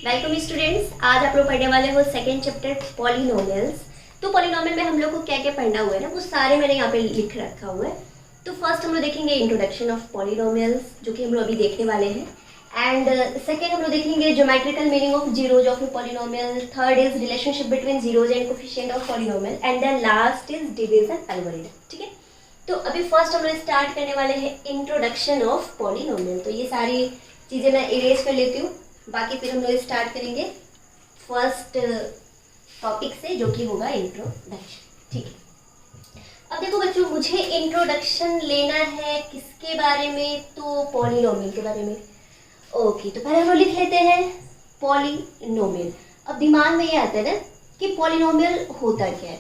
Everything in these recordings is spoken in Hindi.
Welcome students. आज आप लोग पढ़ने वाले हो सेकेंड चैप्टर पॉलिनोमियल्स। तो पॉलिनोमियल में हम लोग को क्या क्या पढ़ना हुआ है ना, वो सारे मैंने यहाँ पे लिख रखा हुआ है। तो फर्स्ट हम लोग देखेंगे इंट्रोडक्शन ऑफ पॉलिनोमियल्स, जो कि हम लोग अभी देखने वाले हैं। एंड सेकेंड हम लोग देखेंगे geometrical meaning of zeros of a polynomial. Third is relationship between zeros and coefficient of polynomial. And then last is division algorithm. ठीक है, तो अभी फर्स्ट हम लोग स्टार्ट करने वाले हैं इंट्रोडक्शन ऑफ पॉलिनोमियल। तो ये सारी चीज़ें मैं इरेज कर लेती हूँ, बाकी फिर हम लोग स्टार्ट करेंगे फर्स्ट टॉपिक से, जो कि होगा इंट्रोडक्शन। ठीक है, अब देखो बच्चों, मुझे इंट्रोडक्शन लेना है किसके बारे में? तो पॉलिनोमियल के बारे में। ओके, तो पहले हम लोग लिख लेते हैं पॉलिनोमियल। अब दिमाग में ये आता है ना कि पॉलिनोमियल होता क्या है,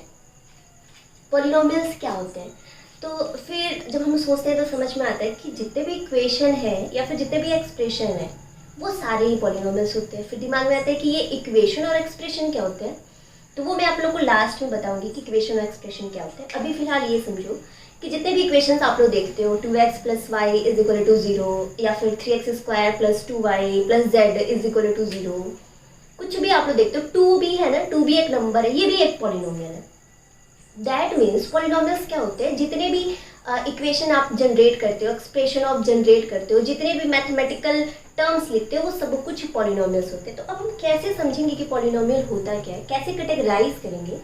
पॉलिनोमियल्स क्या होते हैं। तो फिर जब हम सोचते हैं तो समझ में आता है कि जितने भी इक्वेशन है या फिर जितने भी एक्सप्रेशन है वो सारे ही पॉलिनोमियल्स होते हैं। फिर दिमाग में आता है कि ये इक्वेशन और एक्सप्रेशन क्या होते हैं, तो वो मैं आप लोगों को लास्ट में बताऊंगी कि इक्वेशन और एक्सप्रेशन क्या होते हैं। अभी फिलहाल ये समझो कि जितने भी इक्वेशंस आप लोग देखते हो, 2x + y = 0 या फिर 3x² + 2y + z = 0, कुछ भी आप लोग देखते हो, 2 भी है ना, 2 भी एक नंबर है, ये भी एक पॉलिनोमियल है। दैट मीन्स पॉलिनोमियल्स क्या होते हैं? जितने भी इक्वेशन आप जनरेट करते हो, एक्सप्रेशन आप जनरेट करते हो, जितने भी मैथमेटिकल टर्म्स लिखते हो, वो सब कुछ पॉलिनोमियल्स होते हैं। तो अब हम कैसे समझेंगे कि पॉलिनोमियल होता क्या है, कैसे कैटेगराइज करेंगे?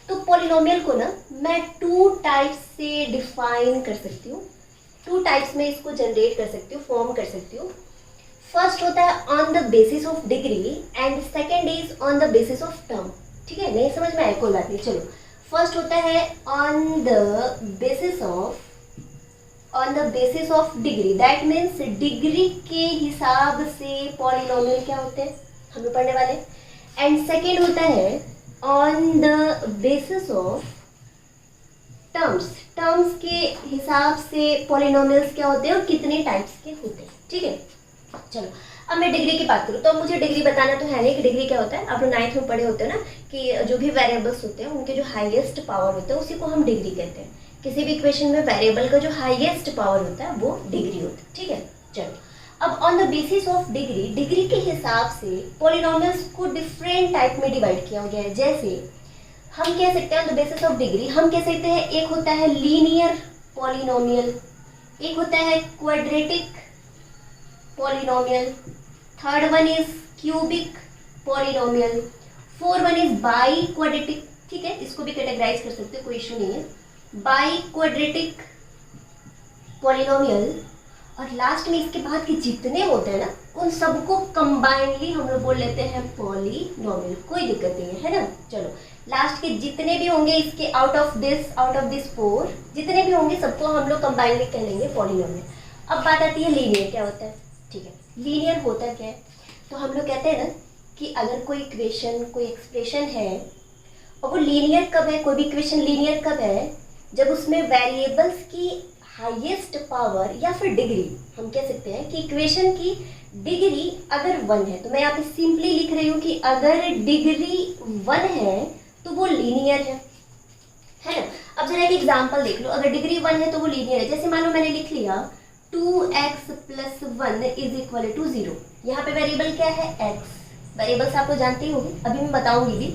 तो पॉलिनोमियल को ना मैं 2 टाइप्स से डिफाइन कर सकती हूँ, 2 टाइप्स में इसको जनरेट कर सकती हूँ, फॉर्म कर सकती हूँ। फर्स्ट होता है on the basis of degree and second is on the basis of term. ठीक है, नहीं समझ में आए कोई बात नहीं। चलो, फर्स्ट होता है on the basis of degree. That means degree के हिसाब से पॉलिनोमियल क्या होते हैं हम लोग पढ़ने वाले। एंड सेकेंड होता है on the basis of terms. Terms के हिसाब से पॉलिनोमियल्स क्या होते हैं और कितने टाइप्स के होते हैं। ठीक है, चलो अब मैं डिग्री की बात करूँ तो मुझे डिग्री बताना तो है नहीं कि डिग्री क्या होता है। आप लोग 9th में पढ़े होते हो ना कि जो भी वेरिएबल्स होते हैं उनके जो हाईएस्ट पावर होता है उसी को हम डिग्री कहते हैं। किसी भी इक्वेशन में वेरिएबल का जो हाईएस्ट पावर होता है वो डिग्री होता है। ठीक है, चलो अब on the basis of degree, degree के हिसाब से पॉलिनोमियल्स को डिफरेंट टाइप में डिवाइड किया गया है। जैसे हम कह सकते हैं on the basis of degree, हम कह सकते हैं एक होता है लीनियर पॉलिनोमियल, एक होता है quadratic polynomial, third one is cubic polynomial, fourth one is by quadratic. ठीक है, इसको भी कैटेगराइज कर सकते हैं, कोई इशू नहीं है। बाई क्वाड्रेटिक पॉलिनोमियल, और लास्ट में इसके बाद के जितने होते हैं ना उन सबको कंबाइनली हम लोग बोल लेते हैं पॉलिनोमियल। कोई दिक्कत नहीं है ना। चलो, लास्ट के जितने भी होंगे इसके आउट ऑफ दिस 4 जितने भी होंगे सबको हम लोग कंबाइनली कह लेंगे पॉलिनोमियल। अब बात आती है लीनियर क्या होता है। ठीक है, लीनियर होता क्या है? तो हम लोग कहते हैं ना कि अगर कोई इक्वेशन, कोई एक्सप्रेशन है और वो लीनियर कब है, कोई भी इक्वेशन लीनियर कब है? जब उसमें वेरिएबल्स की हाईएस्ट पावर या फिर डिग्री, हम कह सकते हैं कि इक्वेशन की डिग्री अगर 1 है, तो मैं यहाँ पे सिंपली लिख रही हूँ कि अगर डिग्री 1 है तो वो लीनियर है ना। अब जरा एक एग्जांपल देख लो, अगर डिग्री 1 है तो वो लीनियर है। जैसे मान लो मैंने लिख लिया 2x + 1 = 0। यहाँ पे वेरिएबल क्या है? x। वेरिएबल्स आप लोग जानते ही होंगे, अभी मैं बताऊंगी भी।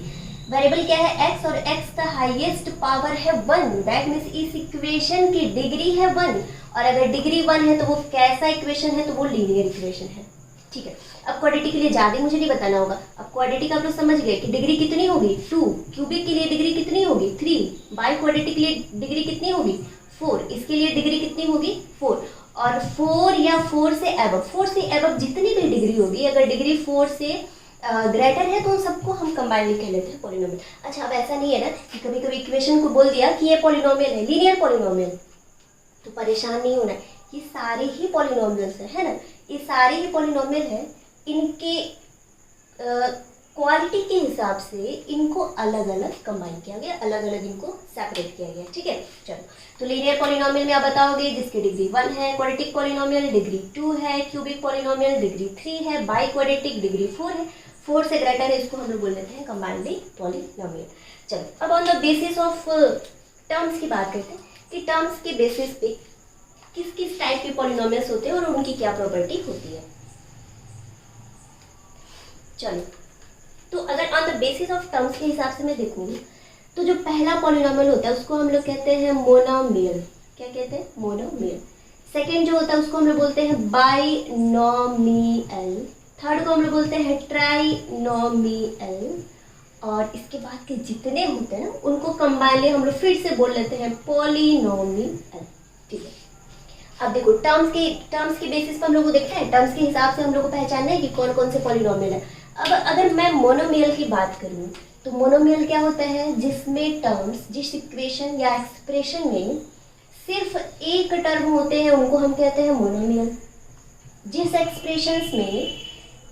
वेरिएबल क्या है? x, और x का हाईएस्ट पावर है 1। दैट मीन्स इस इक्वेशन की डिग्री है 1, और अगर डिग्री 1 है तो वो कैसा इक्वेशन है? तो वो लीनियर इक्वेशन है। ठीक है, अब क्वाड्रेटिक के लिए ज़्यादा मुझे नहीं बताना होगा। अब क्वाड्रेटिक आप लोग समझ गए कि डिग्री कितनी होगी? 2। क्यूबिक के लिए डिग्री कितनी होगी? 3। बाई क्वाड्रेटिक के लिए डिग्री कितनी होगी? 4। इसके लिए डिग्री कितनी होगी? 4। और 4 या 4 से एबव, 4 से एबव जितनी भी डिग्री होगी, अगर डिग्री 4 से ग्रेटर है तो उन सबको हम कंबाइनली कह लेते हैं पॉलिनोमियल। अच्छा, अब ऐसा नहीं है ना कि कभी कभी इक्वेशन को बोल दिया कि ये पॉलिनोमियल है, लीनियर पॉलिनोमियल, तो परेशान नहीं होना है। ये सारे ही पॉलिनोमियल्स है ना, ये सारे ही पॉलिनोमियल है। इनके क्वालिटी के हिसाब से इनको अलग अलग कंबाइन किया गया, अलग अलग इनको सेपरेट किया गया। ठीक है, चलो, तो लीनियर पॉलिनोमियल में आप बताओगे जिसकी डिग्री 1 है, क्वाड्रेटिक पॉलिनोमियल डिग्री 2 है, क्यूबिक पॉलिनोमियल डिग्री 3 है, बाई क्वाड्रेटिक डिग्री 4 है, 4 से ग्रेटर है, इसको हम लोग बोल लेते हैं कंबाइनली पॉलिनोमियल। चलो, अब on the basis of terms की बात करते हैं कि टर्म्स के बेसिस पे किस किस टाइप के पॉलिनोमियल्स होते हैं और उनकी क्या प्रॉपर्टी होती है। चलो, तो अगर on the basis of terms के हिसाब से मैं देखूँ तो जो पहला पॉलिनोमियल होता है उसको हम लोग कहते हैं मोनोमियल। क्या कहते हैं? मोनोमियल। सेकेंड जो होता है उसको हम लोग बोलते हैं बाइनोमियल। थर्ड को हम लोग बोलते हैं ट्राइनोमियल। और इसके बाद के जितने होते हैं ना उनको कंबाइनली हम लोग फिर से बोल लेते हैं पॉलिनोमियल। ठीक है, अब देखो टर्म्स के बेसिस पर हम लोग को देखना है, टर्म्स के हिसाब से हम लोग को पहचानना है कि कौन कौन से पॉलिनोमियल है। अब अगर मैं मोनोमियल की बात करूं तो मोनोमियल क्या होता है? जिसमें टर्म्स, जिस इक्वेशन या एक्सप्रेशन में सिर्फ एक टर्म होते हैं उनको हम कहते हैं मोनोमियल। जिस एक्सप्रेशंस में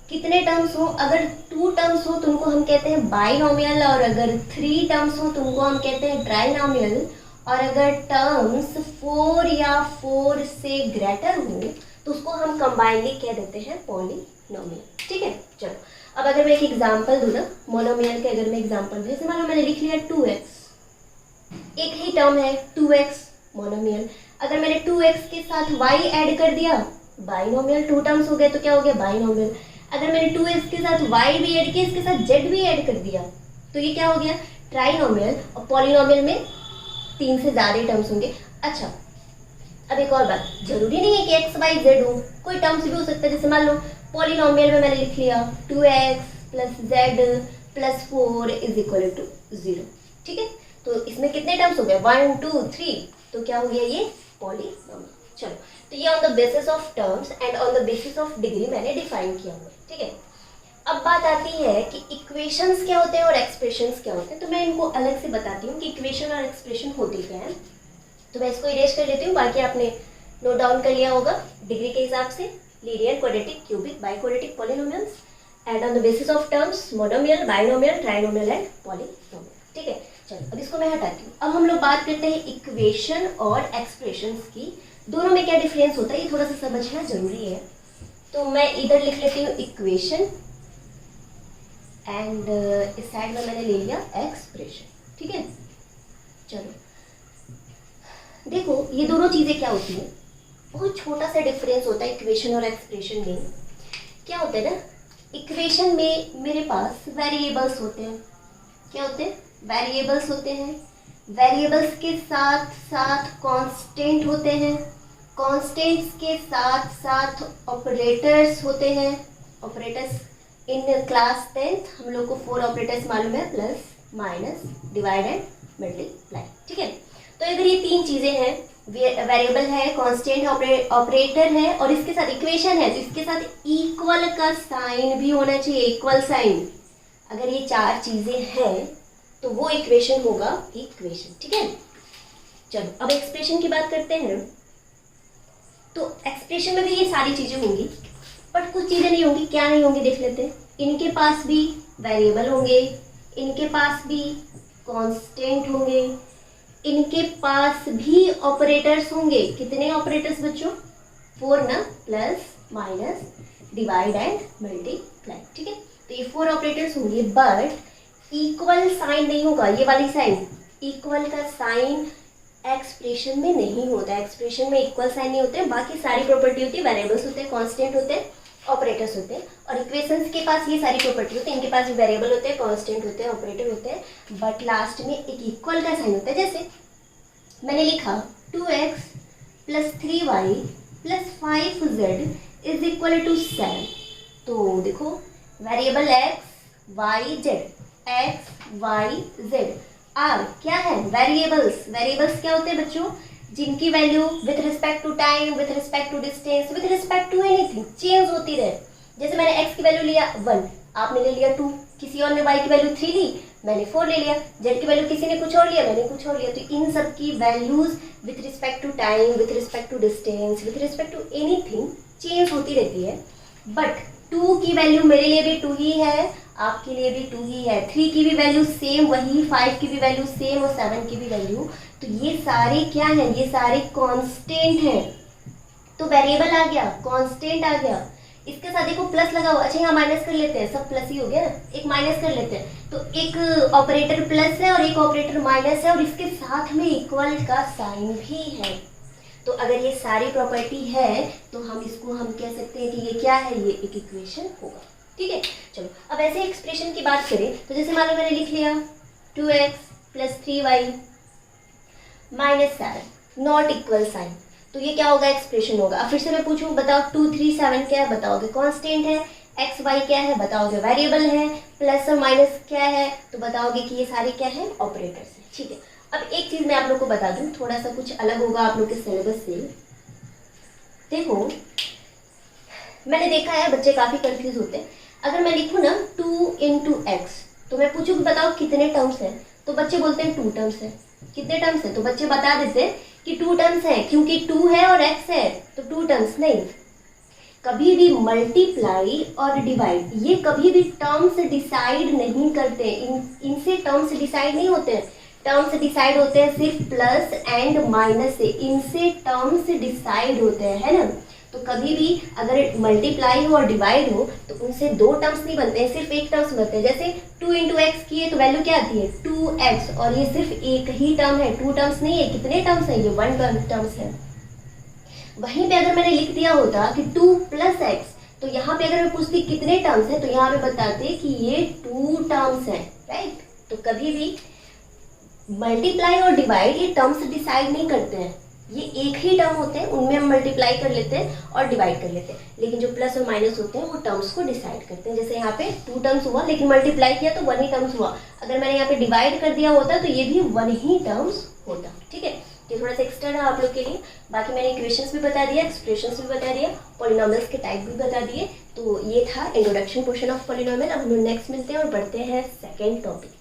कितने टर्म्स हो, अगर 2 टर्म्स हो तो उनको हम कहते हैं बाइनोमियल, और अगर 3 टर्म्स हो तो उनको हम कहते हैं ट्राइनोमियल, और अगर टर्म्स 4 या 4 से ग्रेटर हो तो उसको हम कंबाइनली कह देते हैं पॉलिनोमियल। ठीक है, चलो अब अगर मैं एक एग्जांपल दूँ ना मोनोमियल के, अगर मैं एग्जांपल दूँ, जैसे मान लो मैंने लिख लिया 2x, एक ही टर्म है 2x मोनोमियल। अगर मैंने 2x के साथ y ऐड कर दिया बाइनोमियल, 2 टर्म्स हो गए तो क्या हो गया? बाइनोमियल। अगर मैंने 2x के साथ y भी ऐड किया, इसके साथ z भी ऐड कर दिया तो ये क्या हो गया? ट्राइनोमियल। और पॉलिनोमियल में 3 से ज़्यादा टर्म्स होंगे। अच्छा, अब एक और बात, जरूरी नहीं है कि x y z हो, कोई टर्म्स भी हो सकता है। जैसे मान लो पॉलिनोमियल में मैंने लिख लिया 2x + z + 4 = 0। ठीक है, तो इसमें कितने टर्म्स हो गए? 1 2 3, तो क्या हो गया? ये पॉलिनोमियल। चलो, तो ये on the basis of terms and on the basis of degree मैंने डिफाइन किया हुआ है। ठीक है, अब बात आती है कि इक्वेशंस क्या होते हैं और एक्सप्रेशंस क्या होते हैं। तो मैं इनको अलग से बताती हूँ कि इक्वेशन और एक्सप्रेशन होती क्या है। तो मैं इसको इरेज कर लेती हूँ, बाकी आपने नोट डाउन कर लिया होगा डिग्री के हिसाब से। Linear, quadratic, cubic, biquadratic polynomials, and on the basis of terms monomial, binomial, trinomial and polynomial. ठीक है, चलो अब इसको मैं हटाती हूँ। अब हम लोग बात करते हैं इक्वेशन और एक्सप्रेशंस की। दोनों में क्या डिफरेंस होता है ये थोड़ा सा समझना जरूरी है। तो मैं इधर लिख लेती हूँ इक्वेशन एंड इस साइड में मैंने ले लिया एक्सप्रेशन। ठीक है, चलो देखो ये दोनों चीज़ें क्या होती हैं, बहुत छोटा सा डिफरेंस होता है इक्वेशन और एक्सप्रेशन में। क्या होता है ना, इक्वेशन में मेरे पास वेरिएबल्स होते हैं। क्या होते हैं? वेरिएबल्स होते हैं। वेरिएबल्स के साथ साथ कांस्टेंट होते हैं। कांस्टेंट्स के साथ साथ ऑपरेटर्स होते हैं। ऑपरेटर्स इन क्लास 10th हम लोग को 4 ऑपरेटर्स मालूम है, plus, minus, divide and multiply. ठीक है, तो अगर ये 3 चीज़ें हैं, वेरिएबल है, कांस्टेंट है, ऑपरेटर है और इसके साथ इक्वेशन है, तो इसके साथ इक्वल का साइन भी होना चाहिए, इक्वल साइन। अगर ये 4 चीज़ें हैं तो वो इक्वेशन होगा इक्वेशन। ठीक है, चलो अब एक्सप्रेशन की बात करते हैं। तो एक्सप्रेशन में भी ये सारी चीज़ें होंगी, बट कुछ चीज़ें नहीं होंगी। क्या नहीं होंगी देख लेते हैं। इनके पास भी वेरिएबल होंगे, इनके पास भी कांस्टेंट होंगे, इनके पास भी ऑपरेटर्स होंगे। कितने ऑपरेटर्स बच्चों? 4 ना, plus, minus, divide and multiply. ठीक है, तो ये 4 ऑपरेटर्स होंगे, बट इक्वल साइन नहीं होगा। ये वाली साइन, इक्वल का साइन एक्सप्रेशन में नहीं होता है। एक्सप्रेशन में इक्वल साइन नहीं होते हैं। बाकी सारी प्रॉपर्टी होती है, वेरिएबल्स होते हैं, कांस्टेंट होते हैं, ऑपरेटर्स होते हैं। और इक्वेशंस के पास ये सारी प्रॉपर्टी होती है, इनके पास भी वेरिएबल होते हैं, कांस्टेंट होते हैं, ऑपरेटर होते हैं, बट लास्ट में एक इक्वल का साइन होता है। जैसे मैंने लिखा 2x + 3y + 5z = 7। तो देखो variable x y z, x y z are क्या है? वेरिएबल्स। वेरिएबल्स क्या होते हैं बच्चों? जिनकी value with respect to time, with respect to distance, with respect to anything change होती रहे। जैसे मैंने x की वैल्यू लिया 1, आपने ले लिया 2, किसी और ने y की वैल्यू 3 ली, मैंने 4 ले लिया, z की वैल्यू किसी ने कुछ और लिया, मैंने कुछ और लिया। तो इन सब की values with respect to time, with respect to distance, with respect to anything change होती रहती है। बट 2 की वैल्यू मेरे लिए भी 2 ही है, आपके लिए भी 2 ही है, 3 की भी वैल्यू सेम वही, 5 की भी वैल्यू सेम और 7 की भी वैल्यू। तो ये सारे क्या हैं? ये सारे कांस्टेंट हैं। तो वेरिएबल आ गया, कांस्टेंट आ गया, इसके साथ देखो प्लस लगा हुआ। अच्छा यहाँ माइनस कर लेते हैं, सब प्लस ही हो गया ना, एक माइनस कर लेते हैं। तो एक ऑपरेटर प्लस है और एक ऑपरेटर माइनस है और इसके साथ में इक्वल का साइन भी है। तो अगर ये सारी प्रॉपर्टी है तो हम इसको हम कह सकते हैं कि ये क्या है? ये एक इक्वेशन होगा। ठीक है। चलो अब ऐसे एक्सप्रेशन की बात करें तो जैसे मान लो मैंने लिख लिया 2x + 3y - 7 not equal sign, तो ये क्या होगा, एक्सप्रेशन होगा। अब फिर से मैं पूछूं, बताओ 2 3 7 क्या है, बताओगे कांस्टेंट है, एक्स वाई क्या है, बताओगे वेरिएबल है, प्लस और माइनस क्या है, तो बताओगे कि ये सारे क्या है, ऑपरेटर्स हैं। ठीक है। अब एक चीज़ मैं आप लोग को बता दूं, थोड़ा सा कुछ अलग होगा आप लोग के सिलेबस से। देखो मैंने देखा है बच्चे काफ़ी कंफ्यूज होते हैं। अगर मैं लिखूँ ना 2 × x, तो मैं पूछूँ कि बताओ कितने टर्म्स हैं, तो बच्चे बोलते हैं 2 टर्म्स है। कितने टर्म्स है, तो बच्चे बता देते हैं कि 2 टर्म्स है, क्योंकि 2 है और x है तो 2 टर्म्स। नहीं, कभी भी मल्टीप्लाई और डिवाइड ये कभी भी टर्म्स डिसाइड नहीं करते, इनसे टर्म्स डिसाइड नहीं होते हैं। टर्म्स डिसाइड होते हैं सिर्फ प्लस एंड माइनस से, इनसे टर्म्स डिसाइड होते हैं, है ना। तो कभी भी अगर मल्टीप्लाई हो और डिवाइड हो तो उनसे दो टर्म्स नहीं बनते हैं, सिर्फ एक टर्म्स बनते हैं। जैसे 2 × x किए तो वैल्यू क्या आती है 2x, और ये सिर्फ एक ही टर्म है, 2 टर्म्स नहीं है। कितने टर्म्स है, ये 1 टर्म्स है। वहीं पे अगर मैंने लिख दिया होता कि 2 + x, तो यहाँ पे अगर मैं पूछती कितने टर्म्स है तो यहाँ पे बताते कि ये 2 टर्म्स है, राइट। तो कभी भी मल्टीप्लाई और डिवाइड ये टर्म्स डिसाइड नहीं करते हैं, ये एक ही टर्म होते हैं, उनमें हम मल्टीप्लाई कर लेते हैं और डिवाइड कर लेते हैं। लेकिन जो प्लस और माइनस होते हैं वो टर्म्स को डिसाइड करते हैं। जैसे यहाँ पे 2 टर्म्स हुआ लेकिन मल्टीप्लाई किया तो 1 ही टर्म्स हुआ, अगर मैंने यहाँ पे डिवाइड कर दिया होता तो ये भी 1 ही टर्म्स होता। ठीक है, ये थोड़ा सा एक्स्ट्रा रहा आप लोग के लिए। बाकी मैंने इक्वेशंस भी बता दिया, एक्सप्रेशंस भी बता दिया, पॉलिनॉमियल्स के टाइप भी बता दिए। तो ये था इंट्रोडक्शन पोर्शन ऑफ पॉलिनॉमियल। अब हम लोग नेक्स्ट मिलते हैं और बढ़ते हैं सेकेंड टॉपिक।